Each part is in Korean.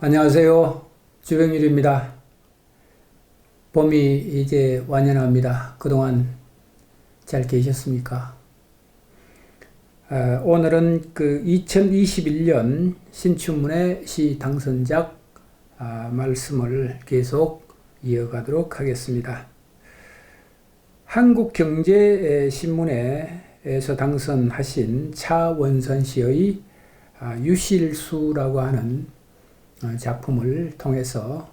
안녕하세요. 주병일입니다. 봄이 이제 완연합니다. 그동안 잘 계셨습니까? 오늘은 2021년 신춘문예 시 당선작 말씀을 계속 이어가도록 하겠습니다. 한국경제신문에서 당선하신 차원선 씨의 유실수라고 하는 작품을 통해서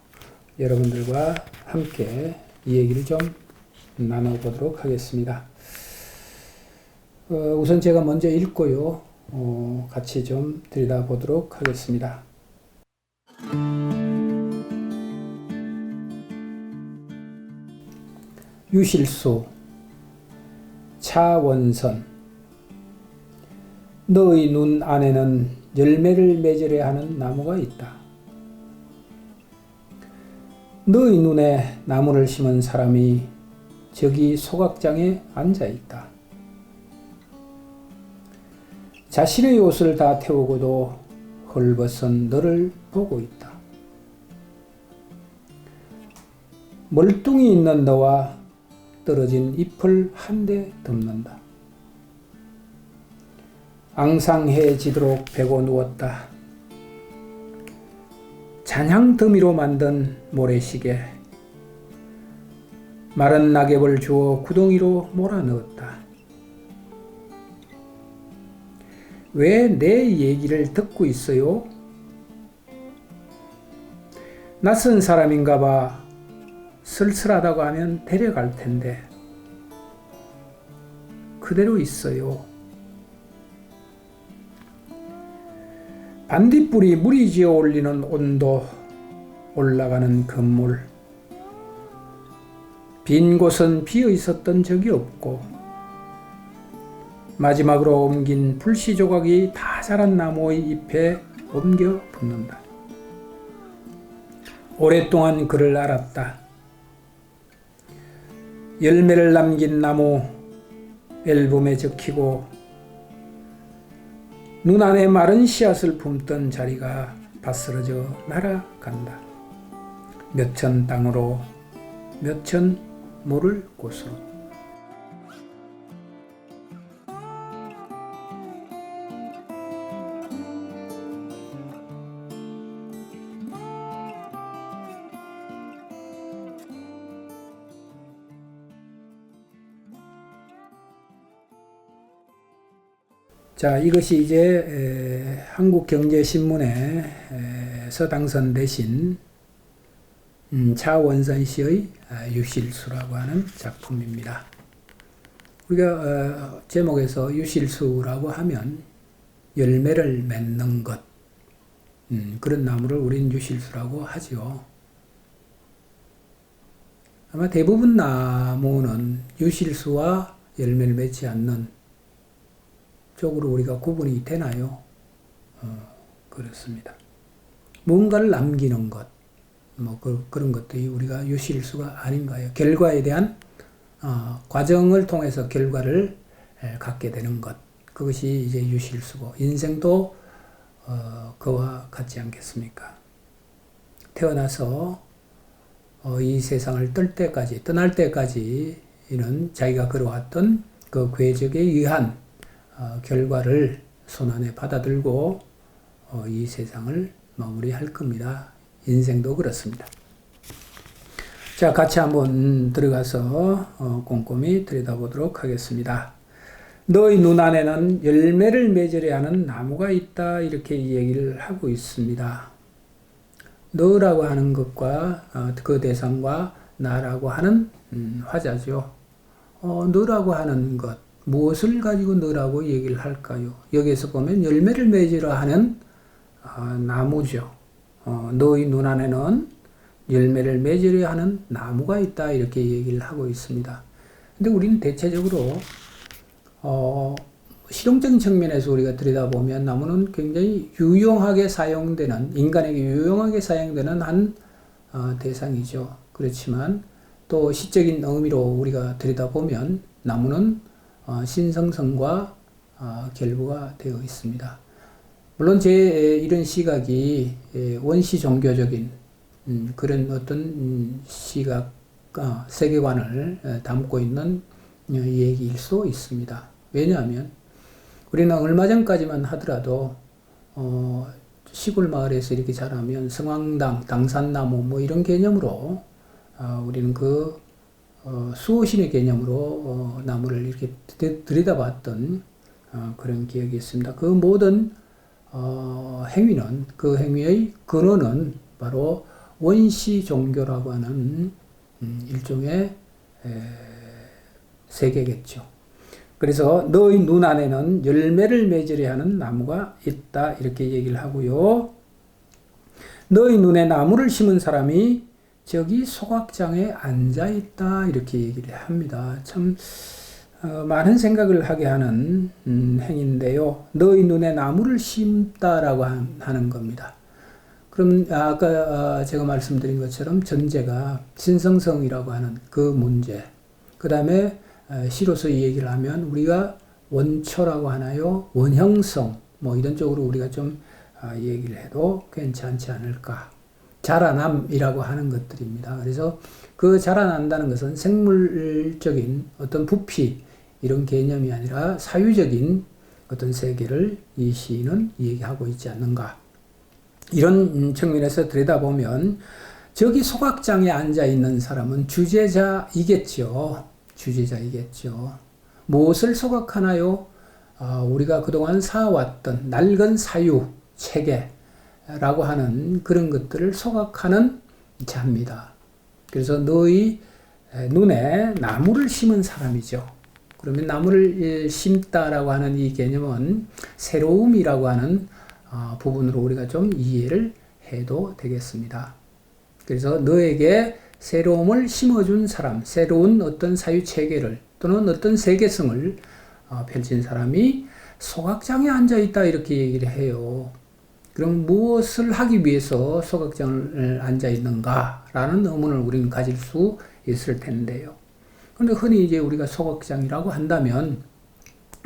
여러분들과 함께 이 얘기를 좀 나눠보도록 하겠습니다. 우선 제가 먼저 읽고요. 같이 좀 들여다보도록 하겠습니다. 유실수 차원선. 너의 눈 안에는 열매를 맺으려 하는 나무가 있다. 너의 눈에 나무를 심은 사람이 저기 소각장에 앉아 있다. 자신의 옷을 다 태우고도 헐벗은 너를 보고 있다. 멀뚱히 있는 너와 떨어진 잎을 한데 덮는다. 앙상해지도록 베고 누웠다. 잔향 더미로 만든 모래시계, 마른 낙엽을 주워 구덩이로 몰아넣었다. 왜 내 얘기를 듣고 있어요? 낯선 사람인가 봐. 쓸쓸하다고 하면 데려갈 텐데 그대로 있어요. 반딧불이 물이 지어 올리는 온도, 올라가는 건물. 빈 곳은 비어 있었던 적이 없고 마지막으로 옮긴 불씨 조각이 다 자란 나무의 잎에 옮겨 붙는다. 오랫동안 그를 알았다. 열매를 남긴 나무, 앨범에 적히고 눈 안에 마른 씨앗을 품던 자리가 바스러져 날아간다. 몇천 땅으로, 몇천 모를 곳으로. 자, 이것이 이제 한국경제신문에서 당선되신 차원선 씨의 유실수라고 하는 작품입니다. 우리가 제목에서 유실수라고 하면 열매를 맺는 것, 그런 나무를 우리는 유실수라고 하죠. 아마 대부분 나무는 유실수와 열매를 맺지 않는 쪽으로 우리가 구분이 되나요? 그렇습니다. 뭔가를 남기는 것, 그런 것들이 우리가 유실수가 아닌가요? 결과에 대한 과정을 통해서 결과를 갖게 되는 것, 그것이 이제 유실수고, 인생도 그와 같지 않겠습니까? 태어나서 이 세상을 떠날 때까지는 자기가 걸어왔던 그 궤적에 의한 결과를 손안에 받아들고 이 세상을 마무리할 겁니다. 인생도 그렇습니다. 자, 같이 한번 들어가서 꼼꼼히 들여다보도록 하겠습니다. 너의 눈 안에는 열매를 맺으려 하는 나무가 있다, 이렇게 얘기를 하고 있습니다. 너라고 하는 것과 그 대상과 나라고 하는 화자죠. 너라고 하는 것, 무엇을 가지고 너라고 얘기를 할까요? 여기에서 보면 열매를 맺으려 하는 나무죠. 너의 눈 안에는 열매를 맺으려 하는 나무가 있다, 이렇게 얘기를 하고 있습니다. 근데 우리는 대체적으로 실용적인 측면에서 우리가 들여다보면 나무는 굉장히 유용하게 사용되는, 인간에게 유용하게 사용되는 한 대상이죠. 그렇지만 또 시적인 의미로 우리가 들여다보면 나무는 신성성과 결부가 되어 있습니다. 물론 제 이런 시각이 원시 종교적인 그런 어떤 시각, 세계관을 담고 있는 얘기일 수 있습니다. 왜냐하면 우리는 얼마 전까지만 하더라도 시골 마을에서 이렇게 자라면 성황당, 당산나무 뭐 이런 개념으로 우리는 그 수호신의 개념으로 나무를 이렇게 들여다봤던 그런 기억이 있습니다. 그 모든 행위는, 그 행위의 근원은 바로 원시 종교라고 하는 일종의 세계겠죠. 그래서 너희 눈 안에는 열매를 맺으려 하는 나무가 있다 이렇게 얘기를 하고요. 너희 눈에 나무를 심은 사람이 저기 소각장에 앉아 있다 이렇게 얘기를 합니다. 참 많은 생각을 하게 하는 행인데요. 너희 눈에 나무를 심다라고 하는 겁니다. 그럼 아까 제가 말씀드린 것처럼 전제가 신성성이라고 하는 그 문제, 그 다음에 시로서 이 얘기를 하면 우리가 원초라고 하나요? 원형성, 뭐 이런 쪽으로 우리가 좀 얘기를 해도 괜찮지 않을까. 자라남이라고 하는 것들입니다. 그래서 그 자라난다는 것은 생물적인 어떤 부피 이런 개념이 아니라 사유적인 어떤 세계를 이 시인은 얘기하고 있지 않는가. 이런 측면에서 들여다보면 저기 소각장에 앉아 있는 사람은 주제자이겠죠. 주제자이겠죠. 무엇을 소각하나요? 우리가 그동안 쌓아왔던 낡은 사유, 체계라고 하는 그런 것들을 소각하는 자입니다. 그래서 너희 눈에 나무를 심은 사람이죠. 그러면 나무를 심다라고 하는 이 개념은 새로움이라고 하는 부분으로 우리가 좀 이해를 해도 되겠습니다. 그래서 너에게 새로움을 심어준 사람, 새로운 어떤 사유체계를 또는 어떤 세계성을 펼친 사람이 소각장에 앉아있다 이렇게 얘기를 해요. 그럼 무엇을 하기 위해서 소각장을 앉아있는가 라는 의문을 우리는 가질 수 있을 텐데요. 그런데 흔히 이제 우리가 소각장이라고 한다면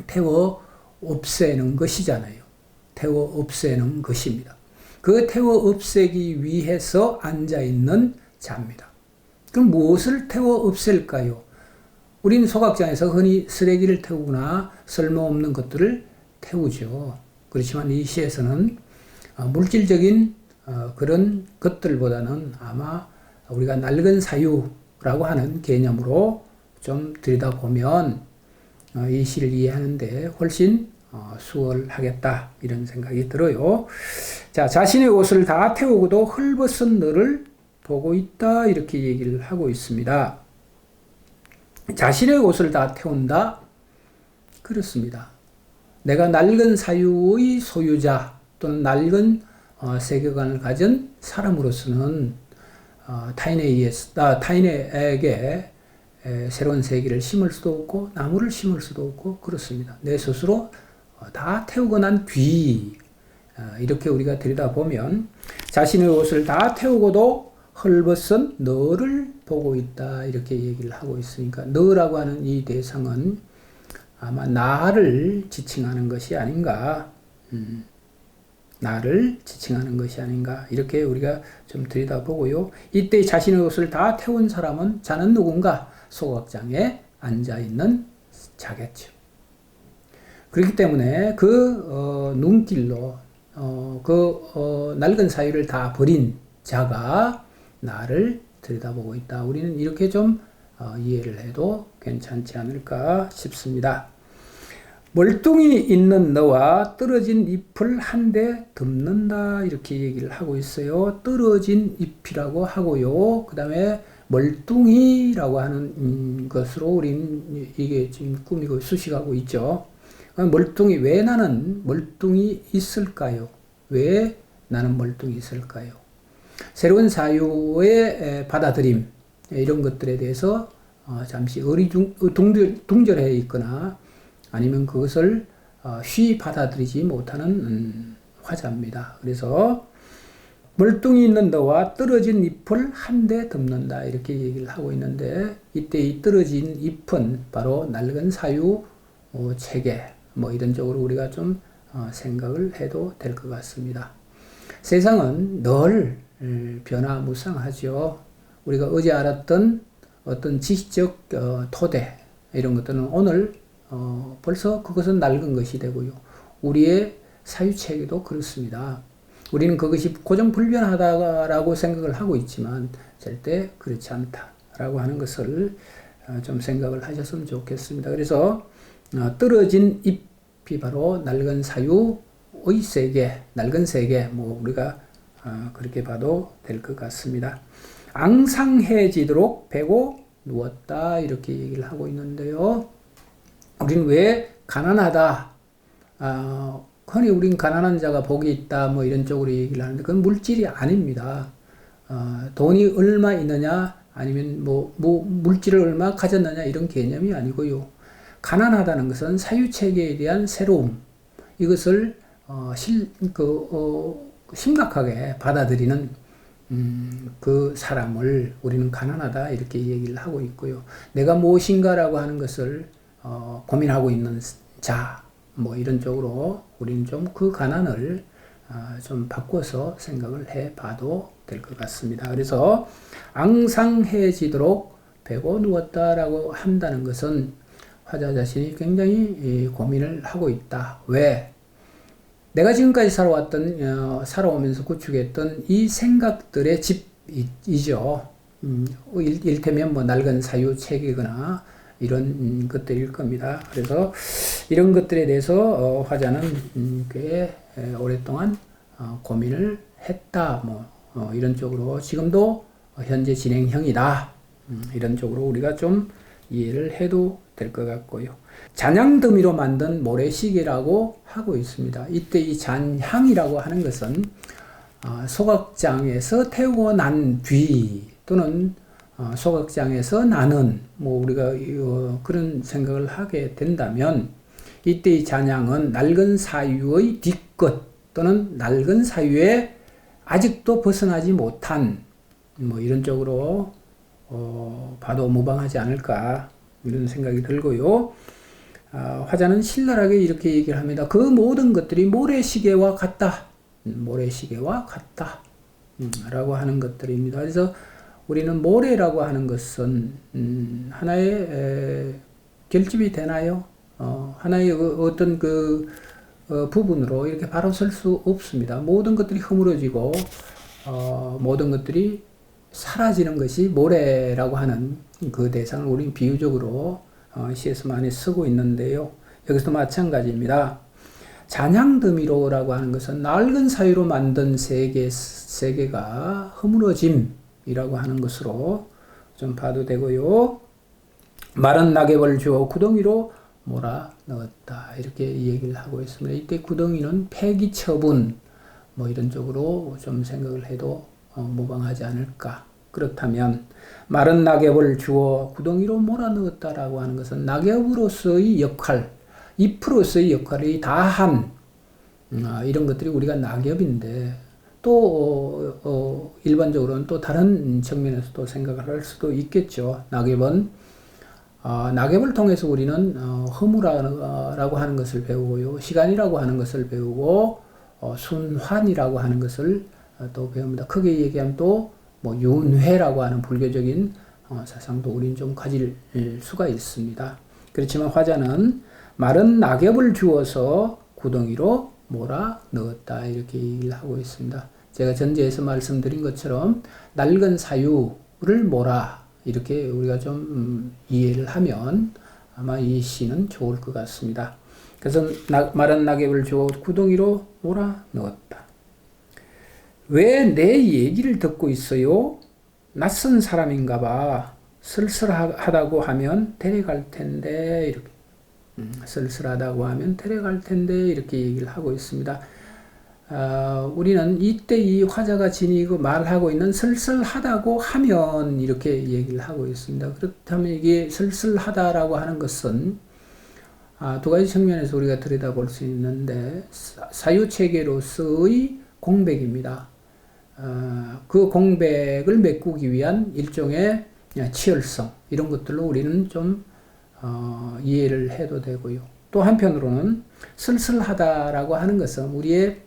태워 없애는 것이잖아요. 태워 없애는 것입니다. 그 태워 없애기 위해서 앉아있는 자입니다. 그럼 무엇을 태워 없앨까요? 우리는 소각장에서 흔히 쓰레기를 태우거나 쓸모없는 것들을 태우죠. 그렇지만 이 시에서는 물질적인 그런 것들보다는 아마 우리가 낡은 사유라고 하는 개념으로 좀 들여다보면 이 시를 이해하는데 훨씬 수월하겠다 이런 생각이 들어요. 자, 자신의 옷을 다 태우고도 헐벗은 너를 보고 있다 이렇게 얘기를 하고 있습니다. 자신의 옷을 다 태운다? 그렇습니다. 내가 낡은 사유의 소유자 또는 낡은 세계관을 가진 사람으로서는 타인에게 새로운 세계를 심을 수도 없고 나무를 심을 수도 없고 그렇습니다. 내 스스로 다 태우고 난 뒤 이렇게 우리가 들여다보면 자신의 옷을 다 태우고도 헐벗은 너를 보고 있다 이렇게 얘기를 하고 있으니까 너라고 하는 이 대상은 아마 나를 지칭하는 것이 아닌가, 나를 지칭하는 것이 아닌가 이렇게 우리가 좀 들여다보고요. 이때 자신의 옷을 다 태운 사람은 자는 누군가? 소각장에 앉아있는 자겠죠. 그렇기 때문에 그 눈길로 낡은 사유를 다 버린 자가 나를 들여다보고 있다. 우리는 이렇게 좀 이해를 해도 괜찮지 않을까 싶습니다. 멀뚱히 있는 너와 떨어진 잎을 한데 덮는다 이렇게 얘기를 하고 있어요. 떨어진 잎이라고 하고요. 그 다음에 멀뚱히라고 하는 것으로 우리는 이게 지금 꾸미고 수식하고 있죠. 멀뚱히, 왜 나는 멀뚱히 있을까요? 왜 나는 멀뚱히 있을까요? 새로운 사유의 받아들임 이런 것들에 대해서 잠시 둥절해 있거나 아니면 그것을 쉬 받아들이지 못하는 화자입니다. 그래서 멀뚱히 있는 너와 떨어진 잎을 한데 덮는다 이렇게 얘기를 하고 있는데 이때 이 떨어진 잎은 바로 낡은 사유 체계 뭐 이런 쪽으로 우리가 좀 생각을 해도 될 것 같습니다. 세상은 늘 변화무쌍하죠. 우리가 어제 알았던 어떤 지식적 토대 이런 것들은 오늘 벌써 그것은 낡은 것이 되고요. 우리의 사유체계도 그렇습니다. 우리는 그것이 고정불변하다라고 생각을 하고 있지만 절대 그렇지 않다라고 하는 것을 좀 생각을 하셨으면 좋겠습니다. 그래서 떨어진 잎이 바로 낡은 사유의 세계, 낡은 세계, 우리가 그렇게 봐도 될 것 같습니다. 앙상해지도록 베고 누웠다 이렇게 얘기를 하고 있는데요. 우리는 왜 가난하다, 흔히 우린 가난한 자가 복이 있다 이런 쪽으로 얘기를 하는데 그건 물질이 아닙니다. 돈이 얼마 있느냐 아니면 물질을 얼마 가졌느냐 이런 개념이 아니고요. 가난하다는 것은 사유체계에 대한 새로움, 이것을 심각하게 받아들이는 그 사람을 우리는 가난하다 이렇게 얘기를 하고 있고요. 내가 무엇인가라고 하는 것을 고민하고 있는 자, 이런 쪽으로 우리는 좀 그 가난을 좀 바꿔서 생각을 해 봐도 될 것 같습니다. 그래서 앙상해지도록 베고 누웠다라고 한다는 것은 화자 자신이 굉장히 고민을 하고 있다. 왜? 내가 지금까지 살아오면서 구축했던 이 생각들의 집이죠. 일테면 낡은 사유 체계거나 이런 것들일 겁니다. 그래서 이런 것들에 대해서 화자는 꽤 오랫동안 고민을 했다. 이런 쪽으로 지금도 현재 진행형이다. 이런 쪽으로 우리가 좀 이해를 해도 될 것 같고요. 잔향더미로 만든 모래시계라고 하고 있습니다. 이때 이 잔향이라고 하는 것은 소각장에서 태우고 난 뒤 또는 소각장에서 나는 우리가 그런 생각을 하게 된다면 이때 이 잔향은 낡은 사유의 뒤끝 또는 낡은 사유에 아직도 벗어나지 못한 이런 쪽으로 봐도 무방하지 않을까 이런 생각이 들고요. 화자는 신랄하게 이렇게 얘기를 합니다. 그 모든 것들이 모래시계와 같다. 모래시계와 같다. 라고 하는 것들입니다. 그래서 우리는 모래라고 하는 것은 하나의 결집이 되나요? 하나의 어떤 부분으로 이렇게 바로 설 수 없습니다. 모든 것들이 허물어지고 모든 것들이 사라지는 것이 모래라고 하는 그 대상을 우리는 비유적으로 시에서 많이 쓰고 있는데요. 여기서도 마찬가지입니다. 잔향더미로라고 하는 것은 낡은 사유로 만든 세계가 허물어짐이라고 하는 것으로 좀 봐도 되고요. 마른 낙엽을 주어 구덩이로 몰아 넣었다. 이렇게 얘기를 하고 있습니다. 이때 구덩이는 폐기 처분 이런 쪽으로 좀 생각을 해도 무방하지 않을까. 그렇다면 마른 낙엽을 주어 구덩이로 몰아넣었다라고 하는 것은 낙엽으로서의 역할, 잎으로서의 역할이 다한 이런 것들이 우리가 낙엽인데 또 일반적으로는 또 다른 측면에서도 생각을 할 수도 있겠죠. 낙엽은 낙엽을 통해서 우리는 허무라고 하는 것을 배우고요. 시간이라고 하는 것을 배우고 순환이라고 하는 것을 또 배웁니다. 크게 얘기하면 또 윤회라고 하는 불교적인 사상도 우리는 좀 가질 수가 있습니다. 그렇지만 화자는 마른 낙엽을 주어서 구덩이로 몰아 넣었다 이렇게 얘기를 하고 있습니다. 제가 전제에서 말씀드린 것처럼 낡은 사유를 몰아 이렇게 우리가 좀 이해를 하면 아마 이 시는 좋을 것 같습니다. 그래서 마른 낙엽을 주어 구덩이로 몰아 넣었다. 왜 내 얘기를 듣고 있어요? 낯선 사람인가 봐. 쓸쓸하다고 하면 데려갈 텐데 이렇게 쓸쓸하다고 하면 데려갈 텐데 이렇게 얘기를 하고 있습니다. 우리는 이때 이 화자가 지니고 말하고 있는 쓸쓸하다고 하면 이렇게 얘기를 하고 있습니다. 그렇다면 이게 쓸쓸하다라고 하는 것은 두 가지 측면에서 우리가 들여다볼 수 있는데 사유체계로서의 공백입니다. 그 공백을 메꾸기 위한 일종의 치열성 이런 것들로 우리는 좀 이해를 해도 되고요. 또 한편으로는 쓸쓸하다라고 하는 것은 우리의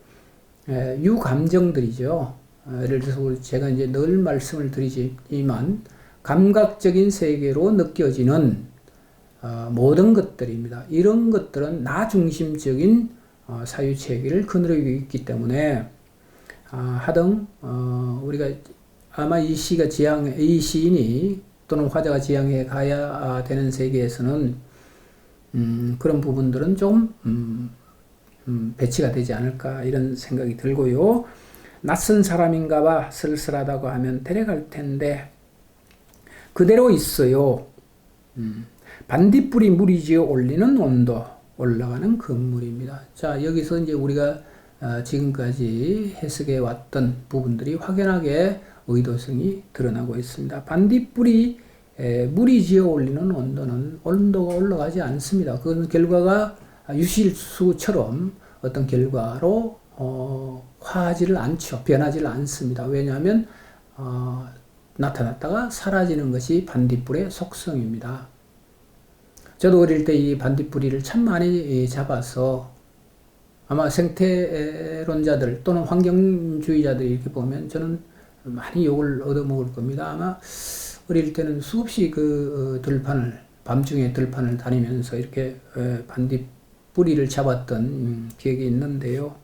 유감정들이죠. 예를 들어서 제가 이제 늘 말씀을 드리지만 감각적인 세계로 느껴지는 모든 것들입니다. 이런 것들은 나 중심적인 사유체계를 거느리고 있기 때문에 하등 우리가 아마 이 시인이 또는 화자가 지향해 가야 되는 세계에서는 그런 부분들은 좀 배치가 되지 않을까 이런 생각이 들고요. 낯선 사람인가봐 쓸쓸하다고 하면 데려갈 텐데 그대로 있어요. 반딧불이 무리지어 올리는 온도, 올라가는 건물입니다. 자, 여기서 이제 우리가 지금까지 해석해 왔던 부분들이 확연하게 의도성이 드러나고 있습니다. 반딧불이 무리지어 올리는 온도는 온도가 올라가지 않습니다. 그건 결과가 유실수처럼 어떤 결과로 화하지를 않죠. 변하지를 않습니다. 왜냐하면 나타났다가 사라지는 것이 반딧불의 속성입니다. 저도 어릴 때 이 반딧불이를 참 많이 잡아서 아마 생태론자들 또는 환경주의자들 이렇게 보면 저는 많이 욕을 얻어먹을 겁니다. 아마 어릴 때는 수없이 그 들판을 밤중에 들판을 다니면서 이렇게 반딧불이를 잡았던 기억이 있는데요.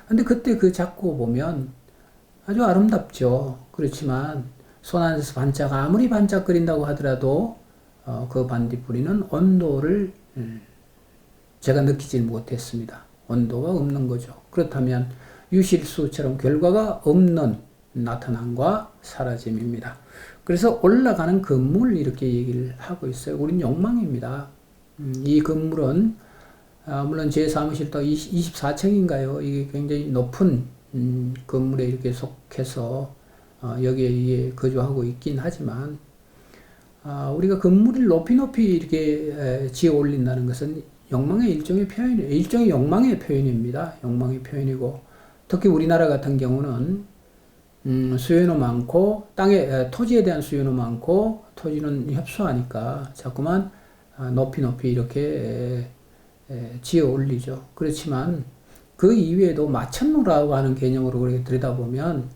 근데 그때 그 잡고 보면 아주 아름답죠. 그렇지만 손 안에서 아무리 반짝거린다고 하더라도 그 반딧불이는 온도를 제가 느끼지 못했습니다. 온도가 없는 거죠. 그렇다면 유실수처럼 결과가 없는 나타남과 사라짐입니다. 그래서 올라가는 건물 이렇게 얘기를 하고 있어요. 우린 욕망입니다. 이 건물은 물론 제 사무실도 24층인가요? 이게 굉장히 높은 건물에 이렇게 속해서 여기에 거주하고 있긴 하지만 우리가 건물을 높이 이렇게 지어 올린다는 것은 욕망의 일종의 욕망의 표현입니다. 욕망의 표현이고 특히 우리나라 같은 경우는 수요는 많고 토지에 대한 수요는 많고 토지는 협소하니까 자꾸만 높이 이렇게 지어 올리죠. 그렇지만 그 이외에도 마천루라고 하는 개념으로 그렇게 들여다보면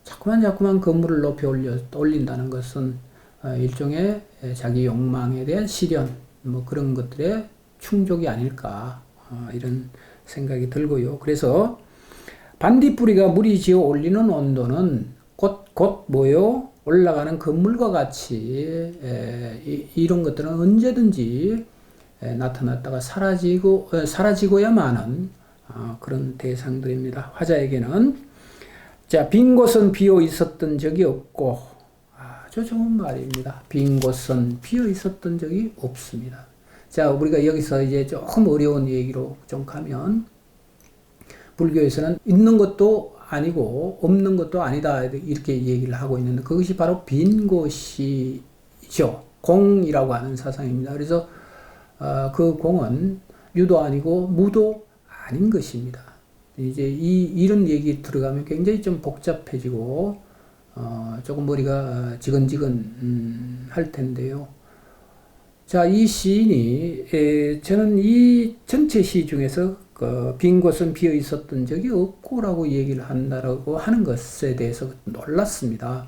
자꾸만 건물을 높이 올린다는 것은 일종의 자기 욕망에 대한 실현 뭐 그런 것들의 충족이 아닐까 이런 생각이 들고요. 그래서 반딧불이가 무리지어 올리는 온도는 곧 뭐요? 올라가는 건물과 같이 이런 것들은 언제든지 나타났다가 사라지고야만 하는 그런 대상들입니다. 화자에게는 자, 빈 곳은 비어 있었던 적이 없고 아주 좋은 말입니다. 빈 곳은 비어 있었던 적이 없습니다. 자, 우리가 여기서 이제 조금 어려운 얘기로 좀 가면 불교에서는 있는 것도 아니고 없는 것도 아니다 이렇게 얘기를 하고 있는데 그것이 바로 빈 곳이죠. 공이라고 하는 사상입니다. 그래서 그 공은 유도 아니고 무도 아닌 것입니다. 이제 이런 얘기 들어가면 굉장히 좀 복잡해지고 조금 머리가 지근지근 할 텐데요. 자, 이 시인이 저는 이 전체 시 중에서 빈 곳은 비어 있었던 적이 없고라고 얘기를 한다라고 하는 것에 대해서 놀랐습니다.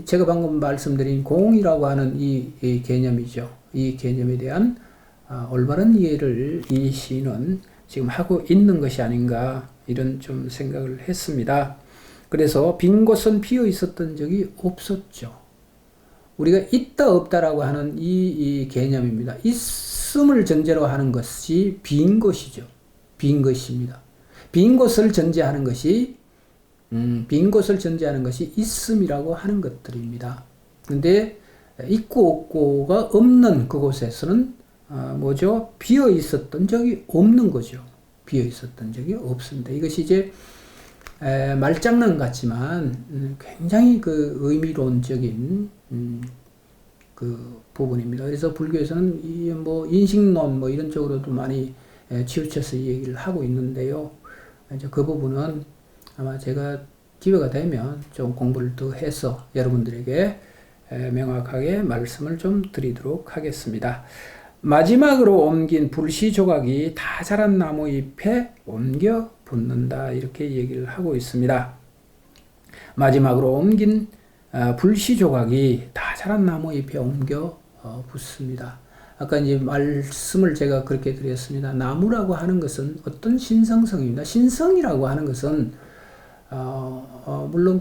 제가 방금 말씀드린 공이라고 하는 이 개념이죠. 이 개념에 대한 올바른 이해를 이 시인은 지금 하고 있는 것이 아닌가 이런 좀 생각을 했습니다. 그래서 빈 곳은 비어 있었던 적이 없었죠. 우리가 있다 없다라고 하는 이 개념입니다. 있음을 전제로 하는 것이 빈 것이죠. 빈 것입니다. 빈 것을 전제하는 것이 있음이라고 하는 것들입니다. 그런데 있고 없고가 없는 그곳에서는 뭐죠? 비어 있었던 적이 없는 거죠. 비어 있었던 적이 없습니다. 이것이 이제 말장난 같지만 굉장히 그 의미론적인 그 부분입니다. 그래서 불교에서는 뭐 인식론 뭐 이런 쪽으로도 많이 치우쳐서 얘기를 하고 있는데요. 이제 그 부분은 아마 제가 기회가 되면 좀 공부를 더 해서 여러분들에게 명확하게 말씀을 좀 드리도록 하겠습니다. 마지막으로 옮긴 불씨 조각이 다 자란 나무 잎에 옮겨 붙는다. 이렇게 얘기를 하고 있습니다. 마지막으로 옮긴 불씨 조각이 다 자란 나무 잎에 옮겨 붙습니다. 아까 이제 말씀을 제가 그렇게 드렸습니다. 나무라고 하는 것은 어떤 신성성입니다. 신성이라고 하는 것은 물론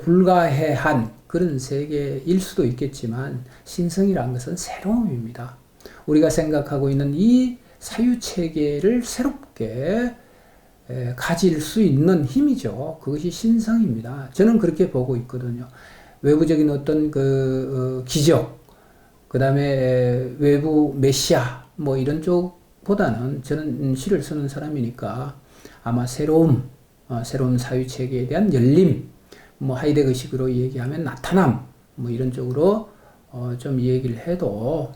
불가해한 그런 세계일 수도 있겠지만 신성이라는 것은 새로움입니다. 우리가 생각하고 있는 이 사유체계를 새롭게 가질 수 있는 힘이죠. 그것이 신성입니다. 저는 그렇게 보고 있거든요. 외부적인 어떤 기적, 그 다음에 외부 메시아, 이런 쪽보다는 저는 시를 쓰는 사람이니까 아마 새로운 사유체계에 대한 열림, 하이데거식으로 얘기하면 나타남, 이런 쪽으로 좀 얘기를 해도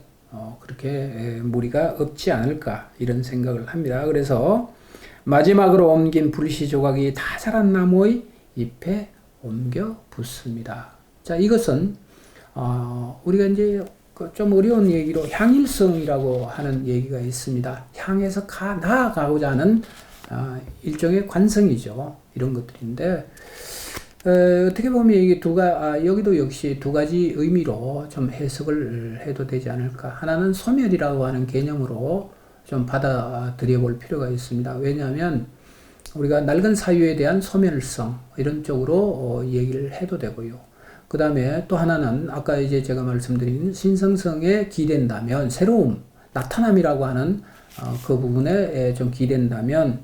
그렇게 무리가 없지 않을까 이런 생각을 합니다. 그래서 마지막으로 옮긴 불씨 조각이 다 자란 나무의 잎에 옮겨 붙습니다. 자, 이것은 우리가 이제 좀 어려운 얘기로 향일성이라고 하는 얘기가 있습니다. 향해서 나아가고자 하는 일종의 관성이죠. 이런 것들인데 어떻게 보면 이게 여기도 역시 두 가지 의미로 좀 해석을 해도 되지 않을까. 하나는 소멸이라고 하는 개념으로 좀 받아들여 볼 필요가 있습니다. 왜냐하면 우리가 낡은 사유에 대한 소멸성 이런 쪽으로 얘기를 해도 되고요. 그 다음에 또 하나는 아까 이제 제가 말씀드린 신성성에 기댄다면 새로움, 나타남이라고 하는 그 부분에 좀 기댄다면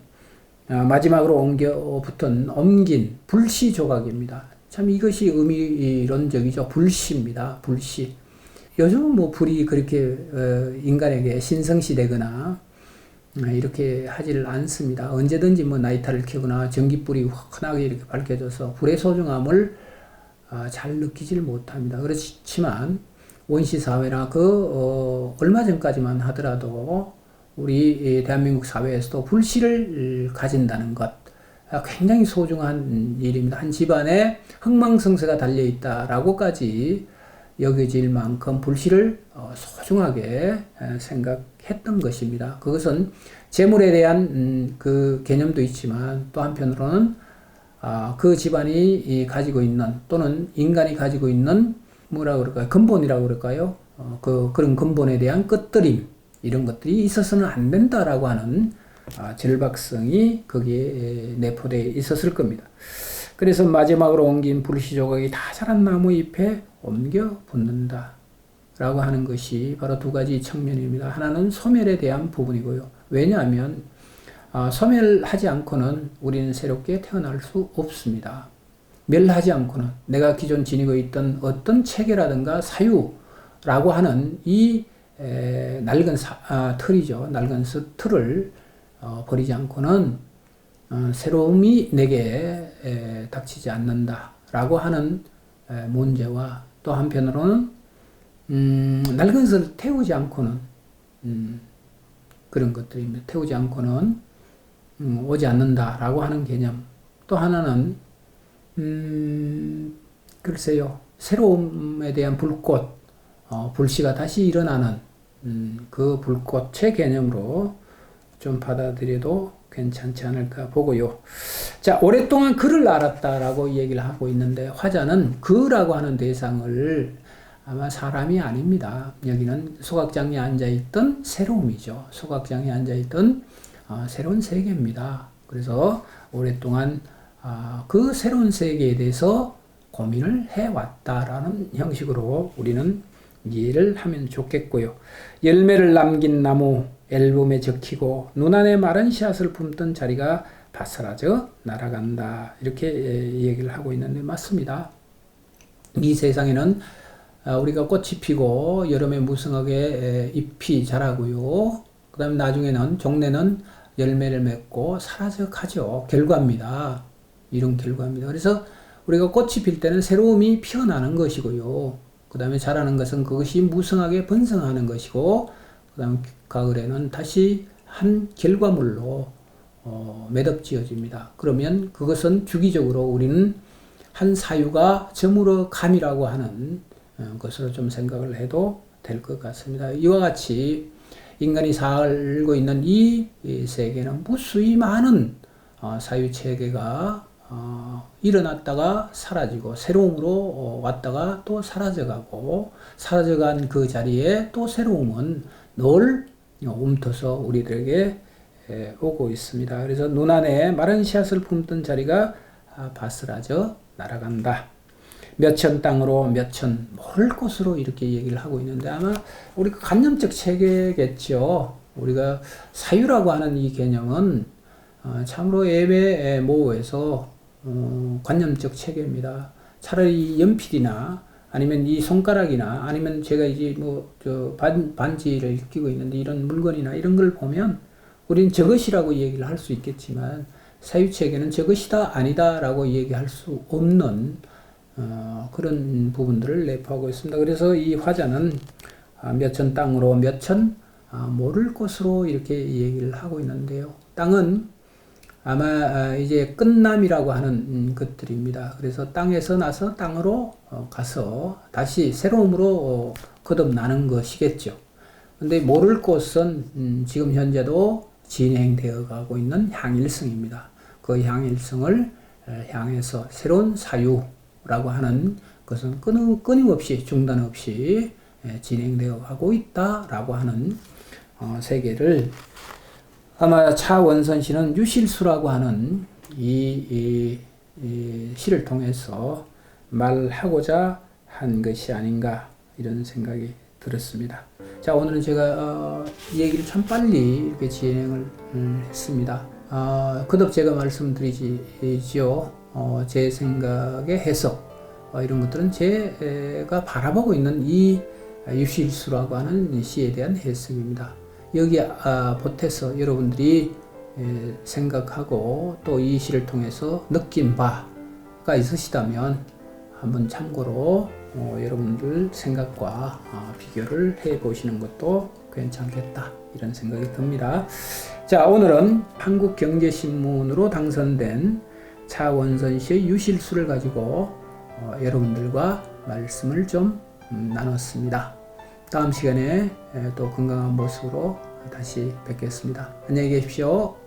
마지막으로 옮긴 불씨 조각입니다. 참 이것이 의미론적이죠. 불씨입니다. 불씨. 요즘은 불이 그렇게 인간에게 신성시 되거나 이렇게 하지를 않습니다. 언제든지 나이타를 켜거나 전기불이 환하게 이렇게 밝혀져서 불의 소중함을 잘 느끼질 못합니다. 그렇지만 원시사회나 얼마 전까지만 하더라도 우리 대한민국 사회에서도 불씨를 가진다는 것 굉장히 소중한 일입니다. 한 집안에 흥망성쇠가 달려있다라고까지 여겨질 만큼 불씨를 소중하게 생각했던 것입니다. 그것은 재물에 대한 그 개념도 있지만 또 한편으로는 그 집안이 가지고 있는 또는 인간이 가지고 있는 근본이라고 그럴까요? 그런 근본에 대한 끝들임 이런 것들이 있어서는 안 된다라고 하는 절박성이 거기에 내포되어 있었을 겁니다. 그래서 마지막으로 옮긴 불씨 조각이 다 자란 나무 잎에 옮겨 붙는다 라고 하는 것이 바로 두 가지 측면입니다. 하나는 소멸에 대한 부분이고요. 왜냐하면 소멸하지 않고는 우리는 새롭게 태어날 수 없습니다. 멸하지 않고는 내가 기존 지니고 있던 어떤 체계라든가 사유라고 하는 이 낡은 틀이죠. 낡은 틀을 버리지 않고는 새로움이 내게 닥치지 않는다라고 하는 문제와 또 한편으로는 낡은 것을 태우지 않고는 그런 것들입니다. 태우지 않고는 오지 않는다라고 하는 개념. 또 하나는 글쎄요. 새로움에 대한 불꽃, 불씨가 다시 일어나는 그 불꽃의 개념으로 좀 받아들여도 괜찮지 않을까 보고요. 자, 오랫동안 그를 알았다라고 얘기를 하고 있는데 화자는 그라고 하는 대상을 아마 사람이 아닙니다. 여기는 소각장에 앉아있던 새로움이죠. 소각장에 앉아있던 새로운 세계입니다. 그래서 오랫동안 그 새로운 세계에 대해서 고민을 해왔다라는 형식으로 우리는 이해를 하면 좋겠고요. 열매를 남긴 나무 앨범에 적히고 눈안에 마른 씨앗을 품던 자리가 다 사라져 날아간다. 이렇게 얘기를 하고 있는데 맞습니다. 이 세상에는 우리가 꽃이 피고 여름에 무성하게 잎이 자라고요. 그 다음에 나중에는 종래는 열매를 맺고 사라져 가죠. 결과입니다. 이런 결과입니다. 그래서 우리가 꽃이 필 때는 새로움이 피어나는 것이고요. 그 다음에 자라는 것은 그것이 무성하게 번성하는 것이고 그 다음에 가을에는 다시 한 결과물로 매듭지어집니다. 그러면 그것은 주기적으로 우리는 한 사유가 저물어 감이라고 하는 것으로 좀 생각을 해도 될 것 같습니다. 이와 같이 인간이 살고 있는 이 세계는 무수히 많은 사유체계가 일어났다가 사라지고 새로움으로 왔다가 또 사라져가고 사라져간 그 자리에 또 새로움은 늘 움터서 우리들에게 오고 있습니다. 그래서 눈 안에 마른 씨앗을 품던 자리가 바스라져 날아간다. 몇천 땅으로 몇천 멀 곳으로 이렇게 얘기를 하고 있는데 아마 우리 관념적 체계겠죠. 우리가 사유라고 하는 이 개념은 참으로 애매모호해서 관념적 체계입니다. 차라리 연필이나 아니면 이 손가락이나 아니면 제가 이제 반지를 끼고 있는데 이런 물건이나 이런 걸 보면 우리는 저것이라고 얘기를 할 수 있겠지만 사유체계는 저것이다 아니다 라고 얘기할 수 없는 그런 부분들을 내포하고 있습니다. 그래서 이 화자는 몇천 땅으로 몇천 모를 곳으로 이렇게 얘기를 하고 있는데요. 땅은 아마 이제 끝남이라고 하는 것들입니다. 그래서 땅에서 나서 땅으로 가서 다시 새로움으로 거듭나는 것이겠죠. 근데 모를 곳은 지금 현재도 진행되어 가고 있는 향일성입니다. 그 향일성을 향해서 새로운 사유라고 하는 것은 끊임없이 중단 없이 진행되어 가고 있다라고 하는 세계를 아마 차원선 씨는 유실수라고 하는 이 시를 통해서 말하고자 한 것이 아닌가 이런 생각이 들었습니다. 자, 오늘은 제가 얘기를 참 빨리 이렇게 진행을 했습니다. 거듭 제가 말씀드리지요. 제 생각의 해석 이런 것들은 제가 바라보고 있는 이 유실수라고 하는 시에 대한 해석입니다. 여기에 보태서 여러분들이 생각하고 또 이 시를 통해서 느낀 바가 있으시다면 한번 참고로 여러분들 생각과 비교를 해 보시는 것도 괜찮겠다 이런 생각이 듭니다. 자, 오늘은 한국경제신문으로 당선된 차원선 씨의 유실수를 가지고 여러분들과 말씀을 좀 나눴습니다. 다음 시간에 또 건강한 모습으로 다시 뵙겠습니다. 안녕히 계십시오.